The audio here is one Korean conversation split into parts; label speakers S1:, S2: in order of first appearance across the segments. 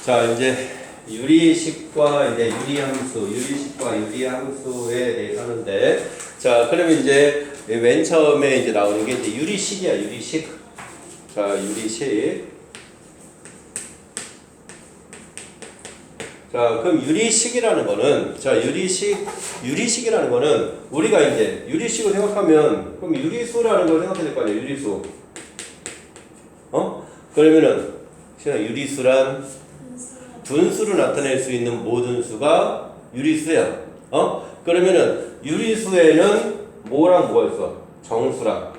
S1: 자, 이제 유리식과 이제 유리식과 유리함수에 대해서 하는데, 자, 그러면 이제 맨 처음에 이제 나오는 게 이제 유리식이야, 유리식. 자, 유리식. 자, 그럼 유리식이라는 거는, 자, 유리식이라는 거는 우리가 이제 유리식을 생각하면, 그럼 유리수라는 걸 생각해야 될 거 아니야, 유리수. 그러면은, 유리수란 분수로 나타낼 수 있는 모든 수가 유리수야. 그러면은 유리수에는 뭐랑 뭐가 있어? 정수랑.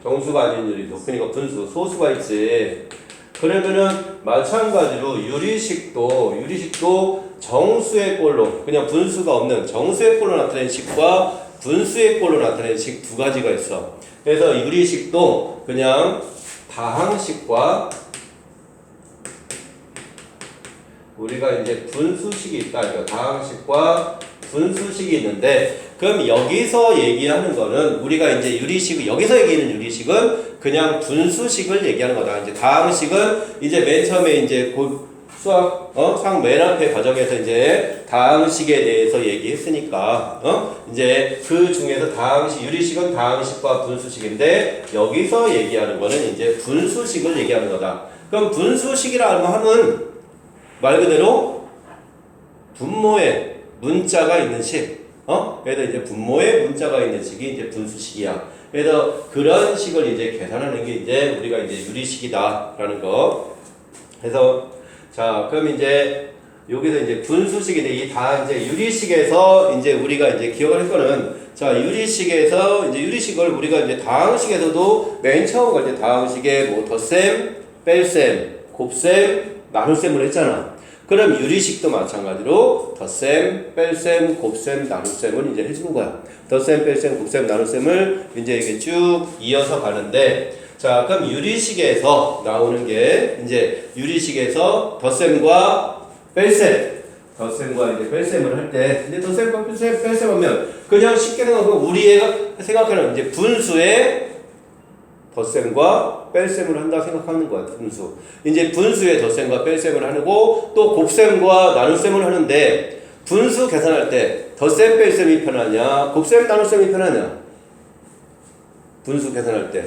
S1: 정수가 아닌 유리수. 그러니까 분수, 소수가 있지. 그러면은 마찬가지로 유리식도 정수의 꼴로, 그냥 분수가 없는 정수의 꼴로 나타낸 식과 분수의 꼴로 나타낸 식 두 가지가 있어. 그래서 유리식도 그냥 다항식과 우리가 이제 분수식이 있다. 그러니까 다항식과 분수식이 있는데, 그럼 여기서 얘기하는 거는 우리가 이제 여기서 얘기하는 유리식은 그냥 분수식을 얘기하는 거다. 이제 다항식은 이제 맨 처음에 이제 수학 상 맨 앞에 과정에서 이제 다항식에 대해서 얘기했으니까 이제 그 중에서 유리식은 다항식과 분수식인데, 여기서 얘기하는 거는 이제 분수식을 얘기하는 거다. 그럼 분수식이라고 하면 말 그대로 분모에 문자가 있는 식. 그래서 이제 분모에 문자가 있는 식이 이제 분수식이야. 그래서 그런 식을 이제 계산하는 게 이제 우리가 이제 유리식이다라는 거. 그래서 자, 그럼 이제 여기서 이제 분수식인데 이다 이제 유리식에서 이제 우리가 이제 기억을 할 거는, 자, 유리식에서 이제 유리식을 우리가 이제 다항식에서도 맨 처음 갈 때 다항식에 뭐 덧셈, 뺄셈, 곱셈, 나눗셈을 했잖아. 그럼 유리식도 마찬가지로 덧셈, 뺄셈, 곱셈, 나눗셈을 이제 해주는 거야. 덧셈, 뺄셈, 곱셈, 나눗셈을 이제 이게 쭉 이어서 가는데, 자, 그럼 유리식에서 나오는 게 이제 유리식에서 덧셈과 뺄셈, 덧셈과 이제 뺄셈을 할 때, 근데 덧셈과 뺄셈 하면 그냥 쉽게 생각하면 우리가 생각하는 이제 분수의 덧셈과 뺄셈을 한다 생각하는 거야, 분수. 이제 분수의 덧셈과 뺄셈을 하고 또 곱셈과 나눗셈을 하는데, 분수 계산할 때 덧셈 뺄셈이 편하냐, 곱셈 나눗셈이 편하냐? 분수 계산할 때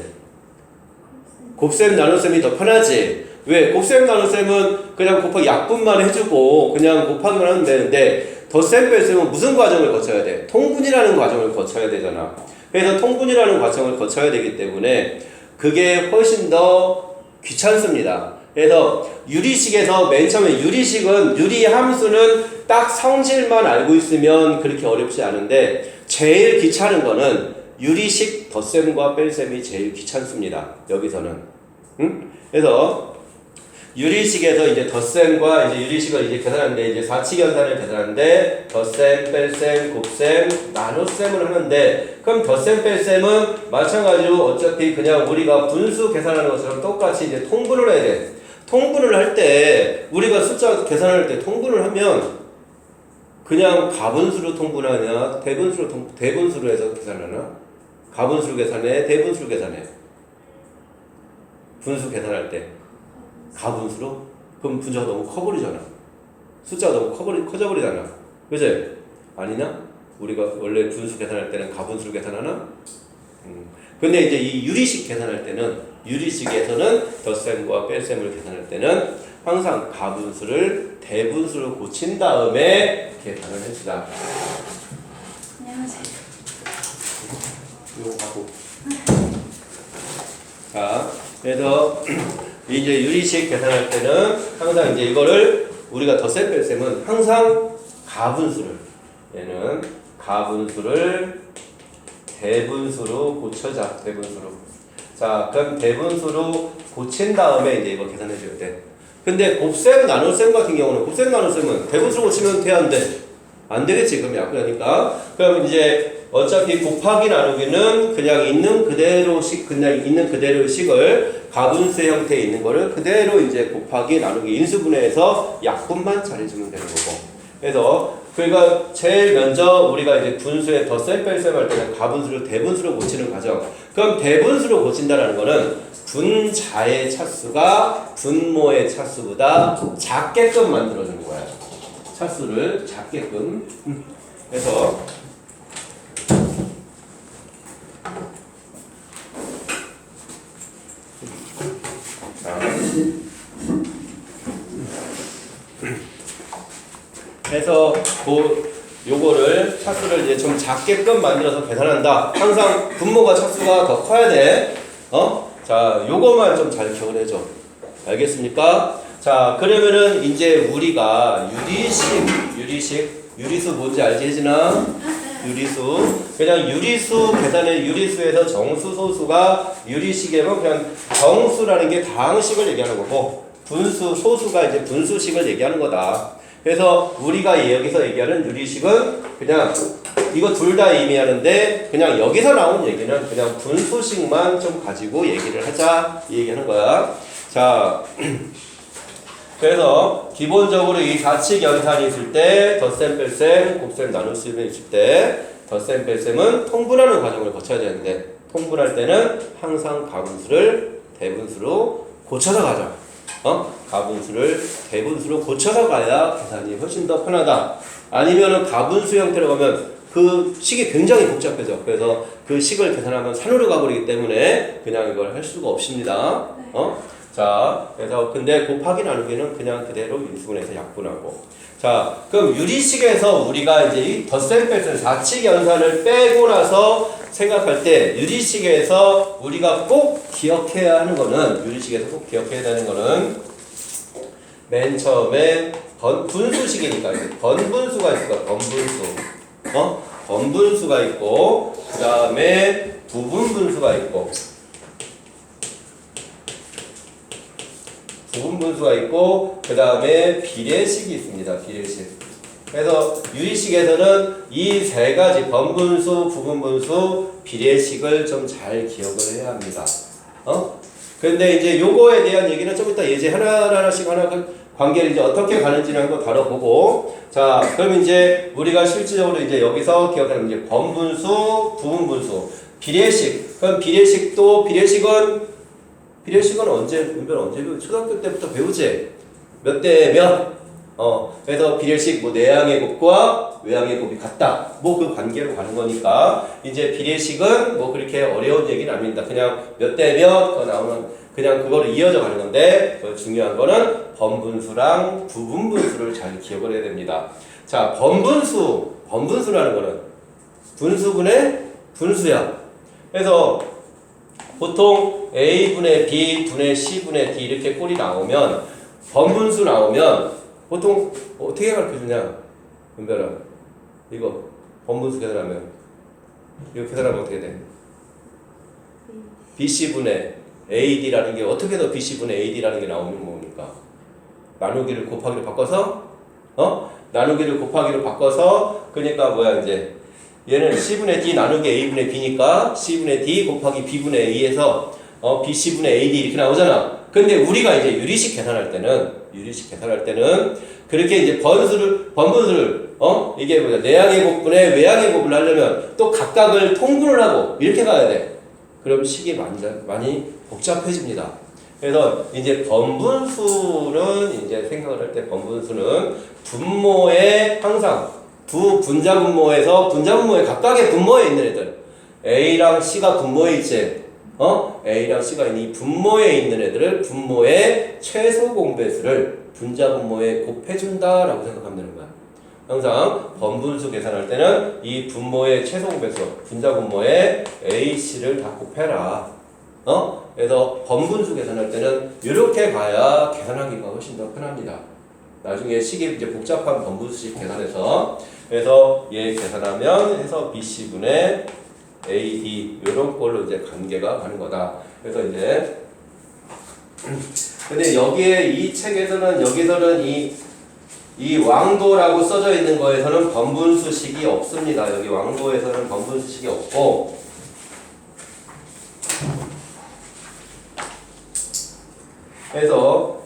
S1: 곱셈 나눗셈이 더 편하지. 왜? 곱셈 나눗셈은 그냥 곱하기 약분만 해주고 그냥 곱하기만 하면 되는데, 덧셈 뺄셈은 무슨 과정을 거쳐야 돼? 통분이라는 과정을 거쳐야 되잖아. 그래서 통분이라는 과정을 거쳐야 되기 때문에 그게 훨씬 더 귀찮습니다. 그래서 유리식에서 맨 처음에 유리함수는 딱 성질만 알고 있으면 그렇게 어렵지 않은데, 제일 귀찮은 거는 유리식 덧셈과 뺄셈이 제일 귀찮습니다. 여기서는. 그래서 유리식에서 이제 덧셈과 이제 유리식을 이제 계산하는데, 이제 사칙연산을 계산하는데 덧셈, 뺄셈, 곱셈, 나눗셈을 하는데, 그럼 덧셈, 뺄셈은 마찬가지로 어차피 그냥 우리가 분수 계산하는 것처럼 똑같이 이제 통분을 해야 돼. 통분을 할 때 우리가 숫자 계산할 때 통분을 하면 그냥 가분수로 통분하냐, 대분수로 해서 계산하나? 가분수로 계산해, 대분수로 계산해. 분수 계산할 때 가분수로? 그럼 분자가 너무 커버리잖아. 숫자가 너무 커져버리잖아. 그치? 아니냐? 우리가 원래 분수 계산할 때는 가분수로 계산하나? 근데 이제 이 유리식 계산할 때는, 유리식에서는 덧셈과 뺄셈을 계산할 때는 항상 가분수를 대분수로 고친 다음에 계산을 해주자.
S2: 안녕하세요.
S1: 이거 하고. 자, 그래서 이제 유리식 계산할 때는 항상 이제 이거를 우리가 덧셈 뺄셈은 항상 가분수를, 얘는 가분수를 대분수로 고쳐자. 대분수로. 자, 그럼 대분수로 고친 다음에 이제 이거 계산해 줘야 돼. 근데 곱셈 나눗셈 같은 경우는, 곱셈 나눗셈은 대분수로 고치면 돼, 안 돼? 안 되겠지. 그럼 약분하니까. 그럼 이제 어차피 곱하기 나누기는 그냥 있는 그대로 식을 가분수의 형태에 있는 거를 그대로 이제 곱하기 나누기 인수분해해서 약분만 잘해주면 되는 거고. 그래서 그러니까 제일 먼저 우리가 이제 분수의 덧셈 뺄셈 할 때는 가분수를 대분수로 고치는 과정. 그럼 대분수로 고친다라는 거는 분자의 차수가 분모의 차수보다 작게끔 만들어주는 거야. 차수를 작게끔. 그래서 그래서 요거를 차수를 이제 좀 작게끔 만들어서 계산한다. 항상 분모가 차수가 더 커야 돼. 자, 요거만 좀 잘 기억을 해줘. 알겠습니까? 자, 그러면은 이제 우리가 유리수 뭔지 알지, 혜진아? 유리수. 그냥 유리수 계산에 유리수에서 정수, 소수가 유리식이면 그냥 정수라는 게 다항식을 얘기하는 거고, 분수, 소수가 이제 분수식을 얘기하는 거다. 그래서 우리가 여기서 얘기하는 유리식은 그냥 이거 둘 다 의미하는데 그냥 여기서 나온 얘기는 그냥 분수식만 좀 가지고 얘기를 하자 이 얘기하는 거야. 자, 그래서 기본적으로 이 사칙 연산이 있을 때 덧셈 뺄셈 곱셈 나눗셈이 있을 때 덧셈 뺄셈은 통분하는 과정을 거쳐야 되는데 통분할 때는 항상 가분수를 대분수로 고쳐서 가자. 가분수를 대분수로 고쳐서 가야 계산이 훨씬 더 편하다. 아니면은 가분수 형태로 가면 그 식이 굉장히 복잡해져. 그래서 그 식을 계산하면 산으로 가버리기 때문에 그냥 이걸 할 수가 없습니다. 자, 그래서 근데 곱하기 나누기는 그냥 그대로 인수분해서 약분하고. 자, 그럼 유리식에서 우리가 이제 이 덧셈 뺄셈 사칙 연산을 빼고 나서 생각할 때 유리식에서 우리가 꼭 기억해야 하는 거는 유리식에서 꼭 기억해야 되는 거는 맨 처음에 분수식이니까 번분수가 있을 거야. 번분수. 번분수가 있고 그 다음에 부분분수가 있고 부분분수가 있고 그 다음에 비례식이 있습니다. 비례식. 그래서 유리식에서는 이 세 가지 번분수, 부분분수, 비례식을 좀 잘 기억을 해야 합니다. 근데 이제 요거에 대한 얘기는 좀 이따 예제 하나씩 관계를 이제 어떻게 가는지를 한번 다뤄보고. 자, 그럼 이제 우리가 실질적으로 이제 여기서 기억하는 이제 번분수, 부분분수, 비례식. 그럼 비례식은 언제 배우? 초등학교 때부터 배우지? 몇 대 몇? 그래서 비례식 뭐 내항의 곱과 외항의 곱이 같다. 뭐 그 관계로 가는 거니까 이제 비례식은 뭐 그렇게 어려운 얘기는 아닙니다. 그냥 몇 대 몇 나오는 그냥 그거를 이어져 가는 건데 중요한 거는 번분수랑 부분분수를 잘 기억을 해야 됩니다. 자, 번분수라는 거는 분수분의 분수야. 그래서 보통 A분의 B 분의 C분의 D 이렇게 꼴이 나오면 번분수 나오면 보통 어떻게 가르쳐주냐? 은별아, 이거 번분수 계산하면 이거 계산하면 어떻게 돼? BC분의 AD라는 게 어떻게 더 BC분의 AD라는 게 나오면 뭡니까? 나누기를 곱하기로 바꿔서 나누기를 곱하기로 바꿔서 그러니까 뭐야 이제 얘는 C분의 D 나누기 A분의 B니까 C분의 D 곱하기 B분의 A에서 BC분의 AD 이렇게 나오잖아. 근데 우리가 이제 유리식 계산할 때는 그렇게 이제 번분수를 이게 뭐냐 내항의 곱분의 외항의 곱을 하려면 또 각각을 통분을 하고 이렇게 가야 돼. 그럼 식이 많이 복잡해집니다. 그래서 이제 번분수는 이제 생각을 할 때 번분수는 분모에 항상 두 분자분모에서 분자분모의 각각의 분모에 있는 애들 A랑 C가 분모에 있지. A랑 C가 있는 이 분모에 있는 애들을 분모의 최소 공배수를 분자분모에 곱해준다라고 생각하면 되는 거야. 항상 번분수 계산할 때는 이 분모의 최소 공배수 분자분모에 A, C를 다 곱해라. 그래서 번분수 계산할 때는 이렇게 가야 계산하기가 훨씬 더 편합니다. 나중에 식이 이제 복잡한 번분수식 계산해서 그래서 얘 계산하면 해서 BC분의 AD 이런 걸로 이제 관계가 가는 거다. 그래서 이제 근데 여기에 이 책에서는 여기서는 이 왕도라고 써져 있는 거에서는 번분수식이 없습니다. 여기 왕도에서는 번분수식이 없고 그래서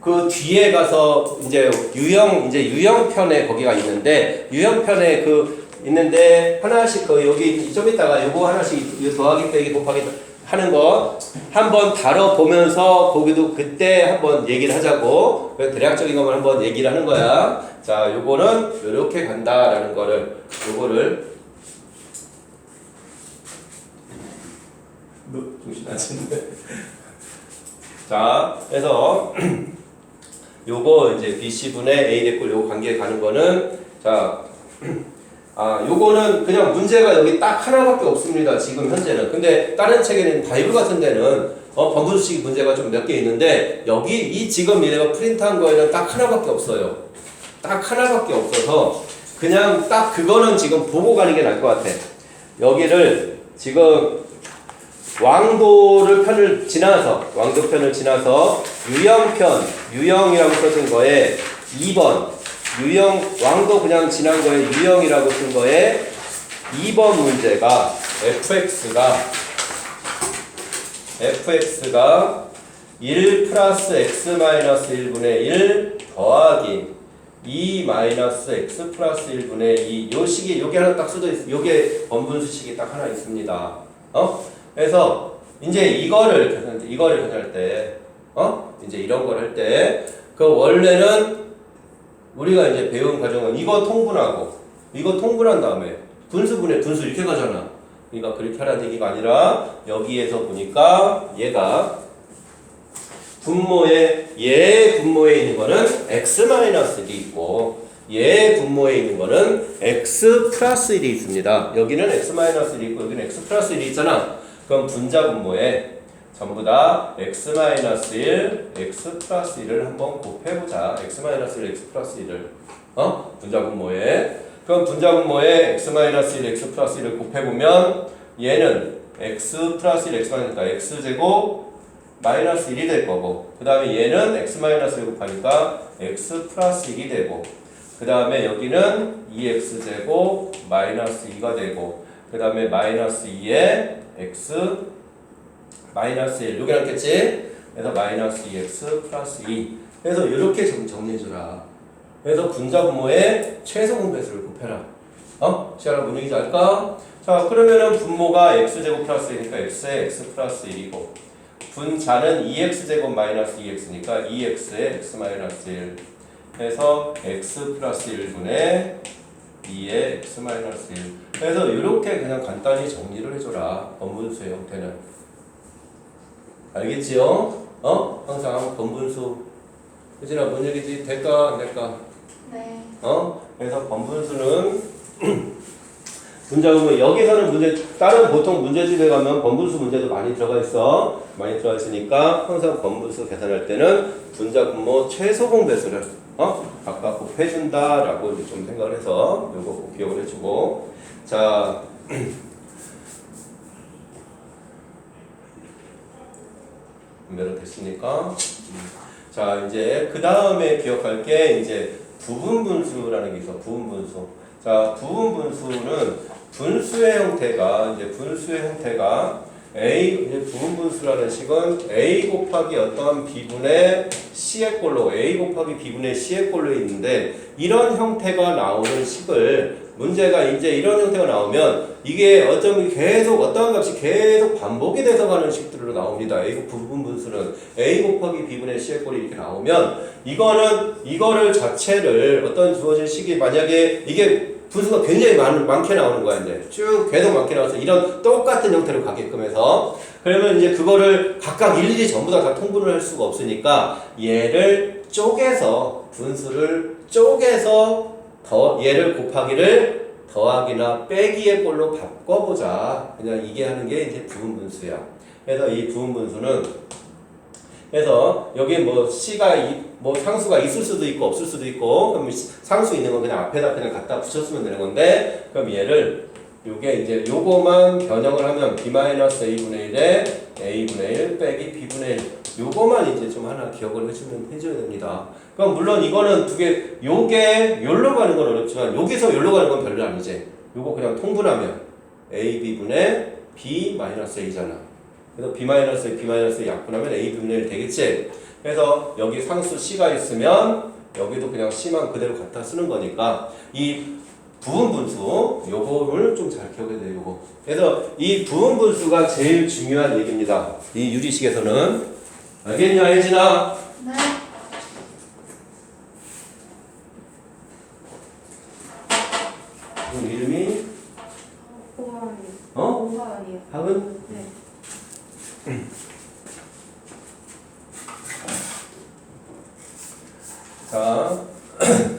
S1: 그 뒤에 가서 이제 유형편에 거기가 있는데 유형편에 그 있는데 하나씩 여기 좀 있다가 요거 하나씩 이 더하기 빼기 곱하기 하는 거 한번 다뤄보면서 거기도 그때 한번 얘기를 하자고. 대략적인 것만 한번 얘기를 하는 거야. 자, 요거는 요렇게 간다라는 거를 요거를 정신 안 차리네. 자, 그래서 요거 이제 BC분의 A 대꼴 요거 관계에 가는 거는 자, 요거는 그냥 문제가 여기 딱 하나밖에 없습니다. 지금 현재는. 근데 다른 책에는 바이블 같은 데는 번분수식 문제가 좀 몇 개 있는데 여기 이 지금 얘네가 프린트한 거에는 딱 하나밖에 없어요. 딱 하나밖에 없어서 그냥 딱 그거는 지금 보고 가는 게 나을 것 같아. 여기를 지금 왕도 편을 지나서 유형이라고 써진 거에 2번 유형 왕도 그냥 지난 거에 유형이라고 쓴 거에 2번 문제가 fx가 1 플러스 x 마이너스 1분의 1 더하기 2 마이너스 x 플러스 1분의 2 요 식이 요게 하나 딱 써져 있어. 요게 번분수식이 딱 하나 있습니다. 그래서 이제 이거를 계산할 때 이제 이런 걸 할 때 그 원래는 우리가 이제 배운 과정은 이거 통분한 다음에 분수분해 분수 이렇게 가잖아. 그러니까 그렇게 하라는 얘기가 아니라 여기에서 보니까 얘가 얘 분모에 있는 거는 x-1이 있고 얘 분모에 있는 거는 x 플러스 1이 있습니다. 여기는 x-1이 있고 여기는 x 플러스 1이 있잖아. 그럼 분자 분모에 전부 다 x-1, x 플러스 1을 한번 곱해보자. x-1, x 플러스 1을 분자 분모에. 그럼 분자 분모에 x-1, x 플러스 1을 곱해보면 얘는 x 플러스 1, x니까 x제곱 마이너스 1이 될 거고 그 다음에 얘는 x-1 곱하니까 x 플러스 1이 되고 그 다음에 여기는 2x제곱 마이너스 2가 되고 그 다음에 마이너스 2에 x 마이너스 1 여기 남겠지? 그래서 마이너스 2x 플러스 2 그래서 이렇게 정리해주라. 그래서 분자 분모의 최소 공배수를 곱해라. 시간을 뭔 얘기인지 알까? 자 그러면은 분모가 x제곱 플러스 1이니까 x에 x 플러스 1이고 분자는 2x제곱 마이너스 2x니까 2x에 x 마이너스 1 해서 x 플러스 1분의 2에 x 마이너스 1 그래서 이렇게 그냥 간단히 정리를 해줘라. 번분수의 형태는 알겠지요? 항상 번분수 그지나 뭔 얘기지? 될까 안 될까?
S2: 네.
S1: 그래서 번분수는 분자 분모 여기서는 다른 보통 문제집에 가면 번분수 문제도 많이 들어가 있으니까 항상 번분수 계산할 때는 분자 분모 최소 공배수를 각각 곱해준다라고 좀 생각을 해서 요거 꼭 기억을 해주고 자. 분배로 됐으니까 자 이제 그 다음에 기억할 게 이제 부분분수라는 게 있어. 부분분수. 자 부분분수는 분수의 형태가 이제 부분분수라는 식은 a 곱하기 어떠한 b분의 c의 꼴로 a 곱하기 b분의 c의 꼴로 있는데 이런 형태가 나오는 식을 문제가 이제 이런 형태가 나오면 이게 어쩌면 계속 어떠한 값이 계속 반복이 돼서 가는 식들로 나옵니다. A 부분분수는 A 곱하기 B분의 C의 꼴이 이렇게 나오면 이거를 자체를 어떤 주어진 식이 만약에 이게 분수가 굉장히 많게 나오는 거야. 이제 쭉 계속 많게 나와서 이런 똑같은 형태로 가게끔 해서 그러면 이제 그거를 각각 일일이 전부 다 통분을 할 수가 없으니까 얘를 쪼개서 분수를 쪼개서 얘를 곱하기를 더하기나 빼기의 꼴로 바꿔보자. 그냥 이게 하는 게 이제 부분분수야. 그래서 이 부분분수는 그래서 여기 뭐 C가 뭐 상수가 있을 수도 있고 없을 수도 있고 그럼 상수 있는 건 그냥 앞에다 그냥 갖다 붙였으면 되는 건데 그럼 얘를 요게 이제 요거만 변형을 하면 b-a분의 1에 a분의 1 빼기 b분의 1 요거만 이제 좀 하나 기억을 해줘야 됩니다. 그럼 물론 이거는 두 개 요게 요로 가는 건 어렵지만 여기서 요로 가는 건 별로 아니지. 요거 그냥 통분하면 ab분의 b-a잖아. 그래서 b-a 약분하면 a분의 1 되겠지. 그래서 여기 상수 c가 있으면 여기도 그냥 c만 그대로 갖다 쓰는 거니까 이 부분분수 요거를 좀 잘 기억해야 돼요. 요거. 그래서 이 부분분수가 제일 중요한 얘기입니다. 이 유리식에서는. 알겠냐 혜진아?
S2: 네.
S1: 그럼 이름이
S2: 오하연이요.
S1: 어?
S2: 오하연이요.
S1: 학은?
S2: 네.
S1: 자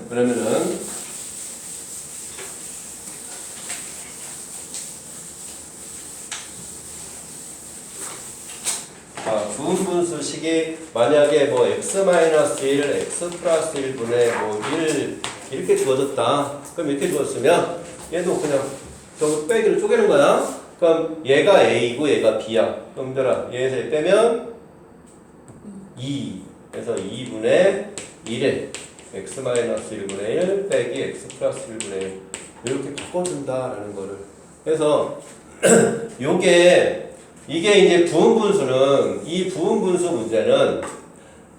S1: 그러면은 자, 부분분수식이 만약에 뭐 x-1, x 플러스 1분의 뭐 1 이렇게 주어졌다. 그럼 이렇게 주었으면 얘도 그냥 저거 빼기를 쪼개는 거야. 그럼 얘가 a이고 얘가 b야. 그럼 별아 얘에서 얘 빼면 2. 그래서 2분의 1에 x-1분의 1 빼기 x 플러스 1분의 1 이렇게 바꿔준다라는 거를. 그래서 이게 이제 부분분수는 이 부분분수 문제는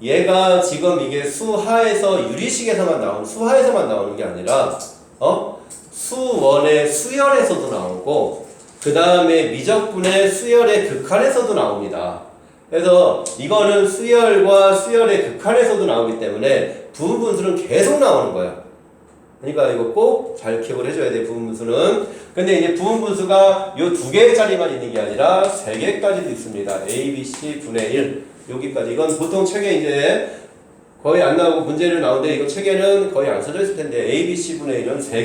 S1: 얘가 지금 이게 수하에서 유리식에서만 나오는 게 아니라 수원의 수열에서도 나오고 그 다음에 미적분의 수열의 극한에서도 나옵니다. 그래서 이거는 수열과 수열의 극한에서도 나오기 때문에 부분분수는 계속 나오는 거야. 그러니까 이거 꼭 잘 기억을 해줘야 돼. 부분분수는. 근데 이제 부분분수가 요 두 개짜리만 있는 게 아니라 세 개까지도 있습니다. A, B, C 분의 1 여기까지. 이건 보통 책에 이제 거의 안 나오고 문제를 나오는데 이거 책에는 거의 안 써져 있을 텐데 A, B, C 분의 1은 세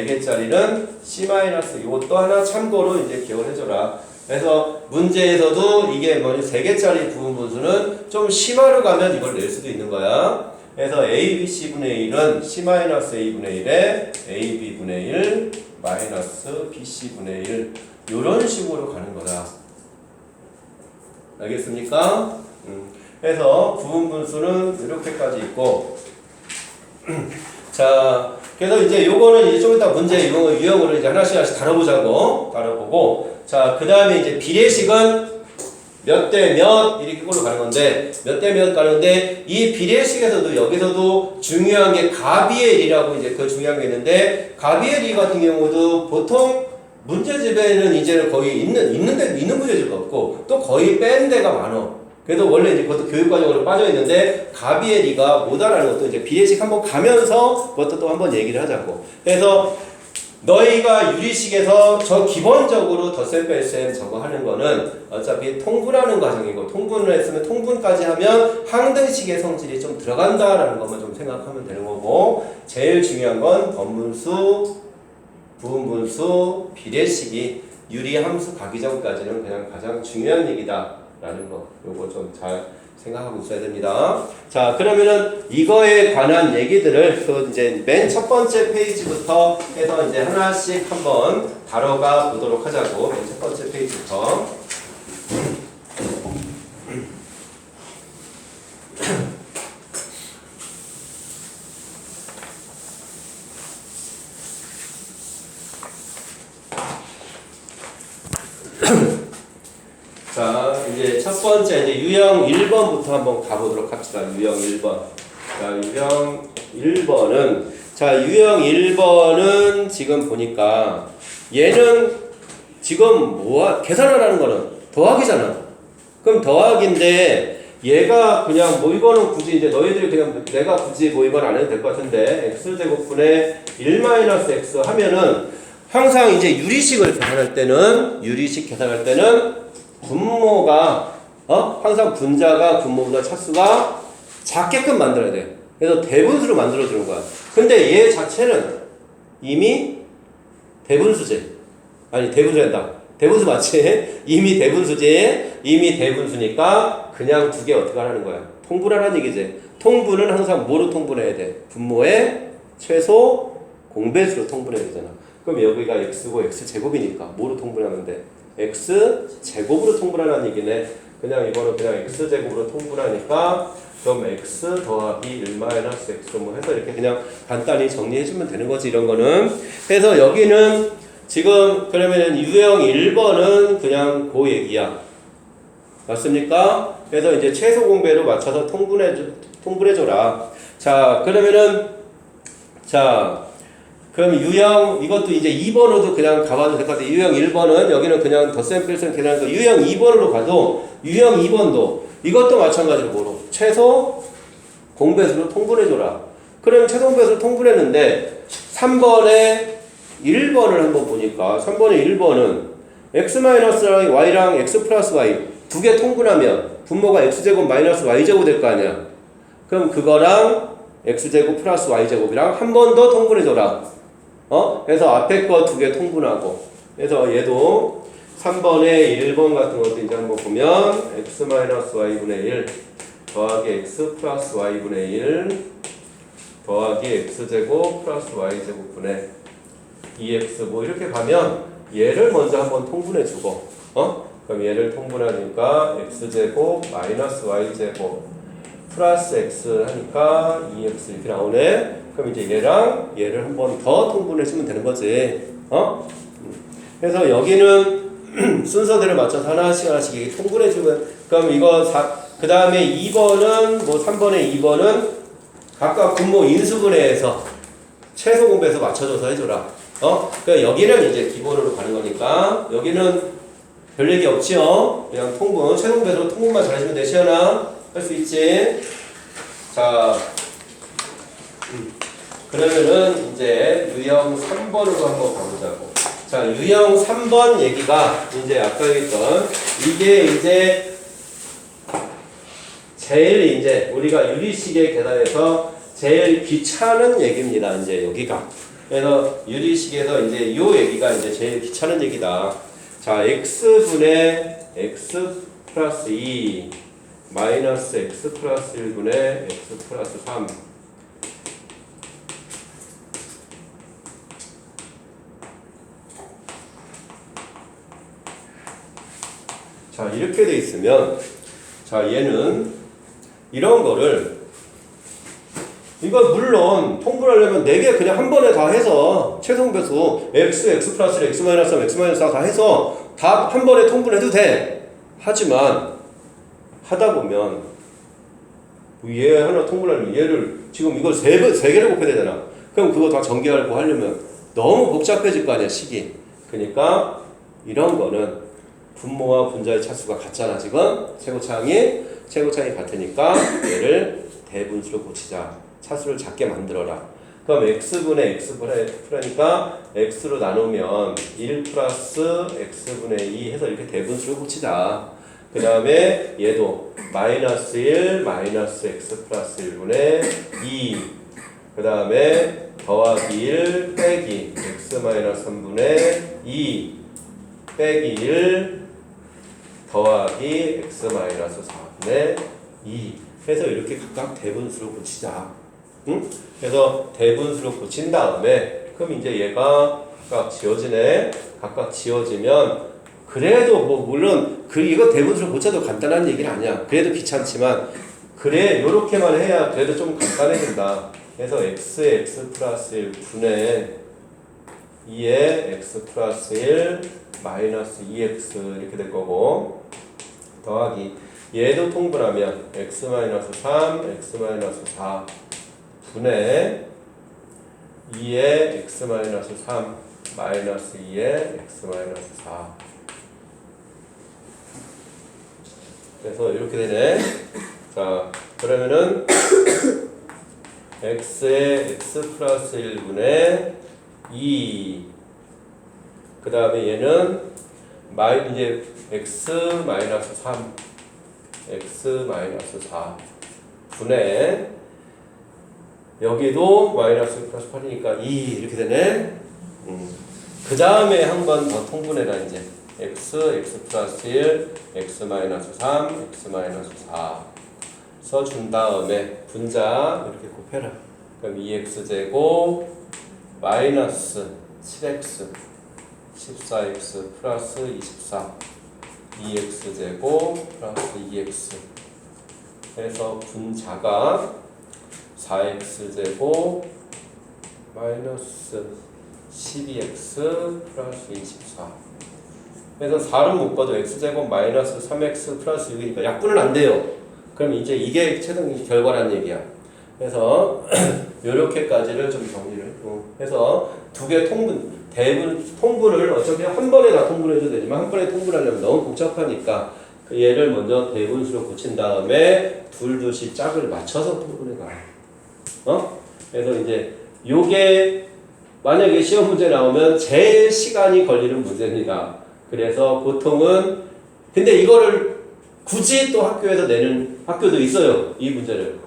S1: 개짜리는 C- 이것도 하나 참고로 이제 기억을 해줘라. 그래서 문제에서도 이게 뭐니 세 개짜리 부분분수는 좀 심화로 가면 이걸 낼 수도 있는 거야. 그래서 A, B, C 분의 1은 C-A 분의 1에 A, B 분의 1 마이너스 B, C 분의 1 이런 식으로 가는 거다. 알겠습니까? 그래서 부분분수는 이렇게까지 있고 자, 그래서 이제 요거는 이제 좀 이따 문제 유형으로 이제 하나씩 다뤄보고 자, 그 다음에 이제 비례식은 몇 대 몇 이렇게 걸로 가는 건데 몇 대 몇 가는데 이 비례식에서도 여기서도 중요한 게 가비엘이라고 이제 그 중요한 게 있는데 가비엘이 같은 경우도 보통 문제집에는 이제는 거의 있는 문제집도 없고 또 거의 뺀 데가 많어. 그래도 원래 이제 그것도 교육과정으로 빠져 있는데 가비엘이가 뭐다라는 것도 이제 비례식 한번 가면서 그것도 또 한번 얘기를 하자고. 그래서 너희가 유리식에서 저 기본적으로 덧셈 뺄셈 저거 하는 거는 어차피 통분하는 과정이고 통분을 했으면 통분까지 하면 항등식의 성질이 좀 들어간다라는 것만 좀 생각하면 되는 거고 제일 중요한 건 번분수, 부분분수, 비례식이 유리함수 가기 전까지는 그냥 가장 중요한 얘기다라는 거 요거 좀 잘 생각하고 있어야 됩니다. 자, 그러면은 이거에 관한 얘기들을 그 이제 맨 첫 번째 페이지부터 해서 이제 하나씩 한번 다뤄가 보도록 하자고. 맨 첫 번째 페이지부터. 자, 이제 첫 번째 이제 유형 1번부터 한번 가보도록 합시다. 유형 1번. 자, 유형 1번은 지금 보니까 얘는 지금 계산을 하는 거는 더하기잖아. 그럼 더하기인데 얘가 그냥 뭐 이거는 굳이 이제 너희들이 그냥 내가 굳이 뭐 이건 안 해도 될 것 같은데 x제곱분의 1-x 하면은 항상 이제 유리식 계산할 때는 분모가 항상 분자가 분모보다 차수가 작게끔 만들어야 돼. 그래서 대분수로 만들어 주는 거야. 근데 얘 자체는 이미 대분수제. 아니 대분수란다. 대분수 맞지? 이미 대분수니까 그냥 두 개 어떻게 하라는 거야? 통분하라는 얘기지. 통분은 항상 뭐로 통분해야 돼? 분모의 최소 공배수로 통분해야 되잖아. 그럼 여기가 x고 x제곱이니까 뭐로 통분하면 돼? x제곱으로 통분하라는 얘기네. 그냥 이거는 그냥 x제곱으로 통분하니까 그럼 x 더하기 1-x 뭐 해서 이렇게 그냥 간단히 정리해주면 되는 거지 이런 거는. 그래서 여기는 지금 그러면은 유형 1번은 그냥 그 얘기야. 맞습니까? 그래서 이제 최소 공배로 맞춰서 통분해줘라. 자, 그러면은 자 그럼 유형 이것도 이제 2번으로도 그냥 가봐도 될 것 같아요. 유형 1번은 여기는 그냥 덧셈필셈 계산한 거 유형 2번으로 가도 유형 2번도 이것도 마찬가지로 뭐로 최소 공배수로 통분해줘라. 그럼 최소 공배수로 통분했는데 3번에 1번을 한번 보니까 3번에 1번은 x-y랑 x 플러스 y 두 개 통분하면 분모가 x제곱 마이너스 y제곱 될 거 아니야. 그럼 그거랑 x제곱 플러스 y제곱이랑 한 번 더 통분해줘라. 그래서 앞에 거 두 개 통분하고 그래서 얘도 3번에 1번 같은 것도 이제 한번 보면 x-y분의 1 더하기 x 플러스 y분의 1 더하기 x제곱 플러스 y제곱분의 2x 뭐 이렇게 가면 얘를 먼저 한번 통분해주고 그럼 얘를 통분하니까 x제곱 마이너스 y제곱 플러스 x 하니까 2x 이렇게 나오네. 그럼 이제 얘랑 얘를 한 번 더 통분해주면 되는 거지. 그래서 여기는 순서대로 맞춰서 하나씩 하나씩 통분해주면 그럼 이거 그 다음에 2번은 뭐 3번에 2번은 각각 분모 인수분해해서 최소 공배에서 맞춰줘서 해줘라. 그러니까 여기는 이제 기본으로 가는 거니까 여기는 별 얘기 없지요. 그냥 통분 최소 공배에서 통분만 잘해주면 돼. 시연아 할 수 있지. 자. 그러면은 이제 유형 3번으로 한번 가보자고. 자, 유형 3번 얘기가 이제 아까 했던 이게 이제 제일 이제 우리가 유리식의 계산에서 제일 귀찮은 얘기입니다. 이제 여기가. 그래서 유리식에서 이제 요 얘기가 이제 제일 귀찮은 얘기다. 자, x분의 x 플러스 2 마이너스 x 플러스 1분의 x 플러스 3 자 이렇게 돼 있으면 자 얘는 이런 거를 이거 물론 통분하려면 4개 그냥 한 번에 다 해서 최소배수 x, x 플러스 1, x 마이너스 3, x 마이너스 4 다 해서 다 한 번에 통분해도 돼. 하지만 하다 보면 얘 하나 통분하려면 얘를 지금 이걸 3개를 곱해야 되잖아. 그럼 그거 다 전개하고 하려면 너무 복잡해질 거 아니야 식이. 그러니까 이런 거는 분모와 분자의 차수가 같잖아 지금 최고차항이 같으니까 얘를 대분수로 고치자. 차수를 작게 만들어라. 그럼 x분의 x분의니까 x로 나누면 1 플러스 x분의 2 해서 이렇게 대분수로 고치자. 그 다음에 얘도 마이너스 1 마이너스 x 플러스 1분의 2 그 다음에 더하기 1 빼기 x 마이너스 3분의 2 빼기 1 더하기 x 마이너스 4분의 2 해서 이렇게 각각 대분수로 고치자. 응? 그래서 대분수로 고친 다음에 그럼 이제 얘가 각각 지워지네. 각각 지워지면 그래도 뭐 물론 이거 대분수로 고쳐도 간단한 얘기는 아니야. 그래도 귀찮지만 그래 요렇게만 해야 그래도 좀 간단해진다. 그래서 x 플러스 1 분의 2에 x 플러스 1 마이너스 2x 이렇게 될 거고 더하기 얘도 통분하면 x 마이너스 3 x 마이너스 4 분의 2에 x 마이너스 3 마이너스 2에 x 마이너스 4 그래서 이렇게 되네. 자 그러면은 x에 x 플러스 1분의 2 그 다음에 얘는 이제 x 마이너스 3 x 마이너스 4 분의 여기도 마이너스 플러스 8이니까 2 이렇게 되네. 그 다음에 한 번 더 통분해라 이제 x 플러스 1 x 마이너스 3 x 마이너스 4 써준 다음에 분자 이렇게 곱해라. 그럼 2x제곱 마이너스 7x 14x 플러스 24 2x제곱 플러스 2x 해서 분자가 4x제곱 마이너스 12x 플러스 24 그래서 4를 묶어도 x제곱 마이너스 3x 플러스 6이니까 약분은 안 돼요. 그럼 이제 이게 최종 결과라는 얘기야. 그래서 요렇게까지를 좀 정리를 해서 두 개 통분을 어차피 한 번에 다 통분해도 되지만 한 번에 통분하려면 너무 복잡하니까 그 얘를 먼저 대분수로 붙인 다음에 둘씩 짝을 맞춰서 통분해 가요. 그래서 이제 요게 만약에 시험 문제 나오면 제일 시간이 걸리는 문제입니다. 그래서 보통은 근데 이거를 굳이 또 학교에서 내는 학교도 있어요. 이 문제를.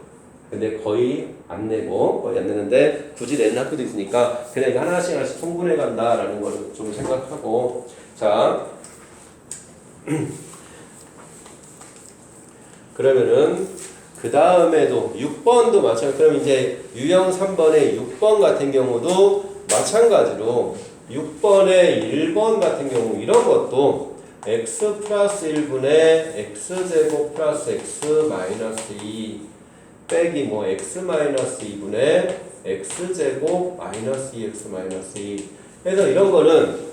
S1: 근데 거의 안 내는데 굳이 내는 학교도 있으니까 그냥 이거 하나씩 통분해 간다라는 걸 좀 생각하고 자 그러면은 그 다음에도 6번도 마찬가지로 그럼 이제 유형 3번의 6번 같은 경우도 마찬가지로 6번의 1번 같은 경우 이런 것도 x 플러스 1분의 x제곱 플러스 x 마이너스 2 빼기 뭐 x 마이너스 2분의 x제곱 마이너스 2x 마이너스 2 그래서 이런 거는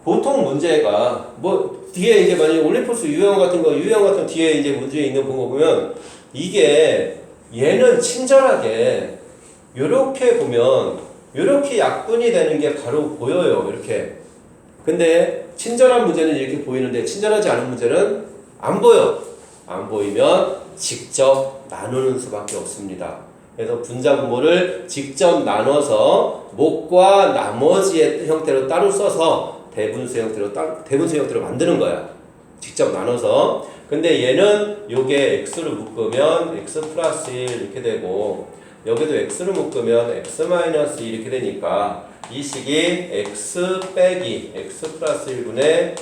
S1: 보통 문제가 뭐 뒤에 이제 만약에 올림포스 유형 같은 뒤에 이제 문제에 있는 거 보면 이게 얘는 친절하게 요렇게 보면 요렇게 약분이 되는 게 바로 보여요. 이렇게. 근데 친절한 문제는 이렇게 보이는데 친절하지 않은 문제는 안 보여. 안 보이면 직접 나누는 수밖에 없습니다. 그래서 분자분모를 직접 나눠서 목과 나머지의 형태로 따로 써서 대분수 형태로 만드는 거야. 직접 나눠서. 근데 얘는 요게 x로 묶으면 x 플러스 1 이렇게 되고 여기도 x로 묶으면 x 마이너스 2 이렇게 되니까 이 식이 x 빼기 x 플러스 1분의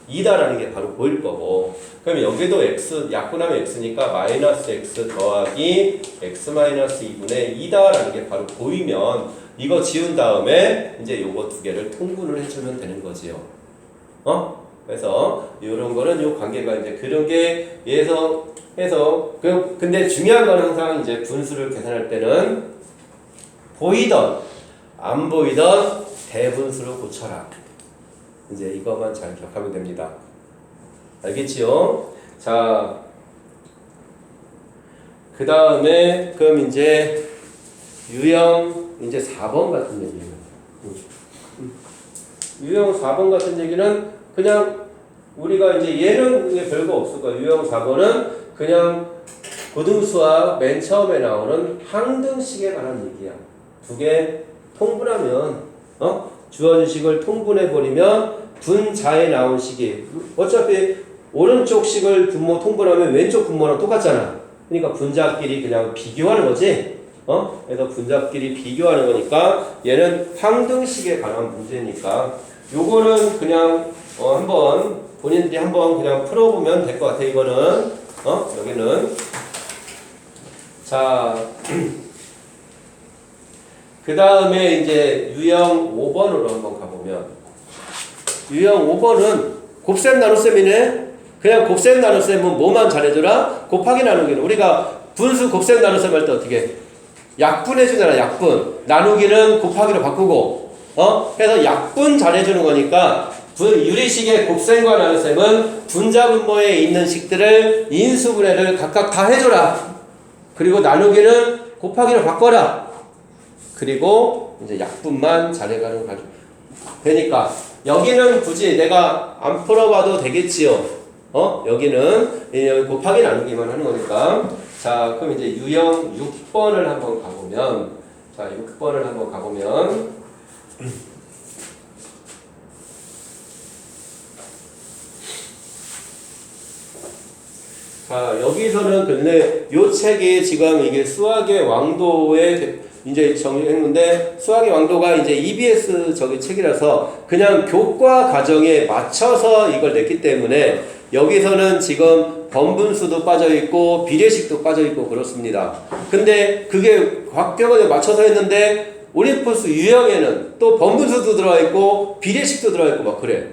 S1: 2다라는 게 바로 보일 거고 그럼 여기도 x 약분하면 x니까 마이너스 x 더하기 x 마이너스 2분의 2다라는 게 바로 보이면 이거 지운 다음에 이제 요거 두 개를 통분을 해주면 되는 거지요. 그래서 요런 거는 요 관계가 이제 그런 게 해서 근데 중요한 거는 항상 이제 분수를 계산할 때는 보이던 안 보이던 대분수로 고쳐라. 이제 이것만 잘 기억하면 됩니다. 알겠지요? 자, 그 다음에 그럼 이제 유형 이제 4번 같은 얘기예요. 유형 4번 같은 얘기는 그냥 우리가 이제 얘는 이게 별거 없을 거야. 유형 4번은 그냥 고등수학 맨 처음에 나오는 항등식에 관한 얘기야. 두 개 통분하면 주어진 식을 통분해 버리면 분자에 나온 식이 어차피 오른쪽 식을 분모 통분하면 왼쪽 분모랑 똑같잖아. 그러니까 분자끼리 그냥 비교하는 거지. 그래서 분자끼리 비교하는 거니까 얘는 항등식에 관한 문제니까 요거는 그냥 한번 본인들이 한번 그냥 풀어보면 될 것 같아. 이거는 여기는 자 그 다음에 이제 유형 5번으로 한번 가보면 유형 5번은 곱셈 나눗셈이네. 그냥 곱셈 나눗셈은 뭐만 잘해줘라? 곱하기 나누기는 우리가 분수 곱셈 나눗셈 할 때 어떻게 약분해주잖아. 약분 나누기는 곱하기로 바꾸고 그래서 약분 잘해주는 거니까 유리식의 곱셈과 나눗셈은 분자분모에 있는 식들을 인수분해를 각각 다 해줘라. 그리고 나누기는 곱하기로 바꿔라. 그리고 이제 약분만 잘해가는 가지고 되니까 여기는 굳이 내가 안 풀어봐도 되겠지요. 여기는 곱하기 나누기만 하는 거니까. 자, 그럼 이제 유형 6번을 한번 가보면, 자, 6번을 한번 가보면, 자, 여기서는 근데 요 책이 지금 이게 수학의 왕도에 이제 정리했는데 수학의 왕도가 이제 EBS 저기 책이라서 그냥 교과 과정에 맞춰서 이걸 냈기 때문에 여기서는 지금 번분수도 빠져있고 비례식도 빠져있고 그렇습니다. 근데 그게 과정에 맞춰서 했는데 올림포스 유형에는 또 번분수도 들어있고 비례식도 들어있고 막 그래.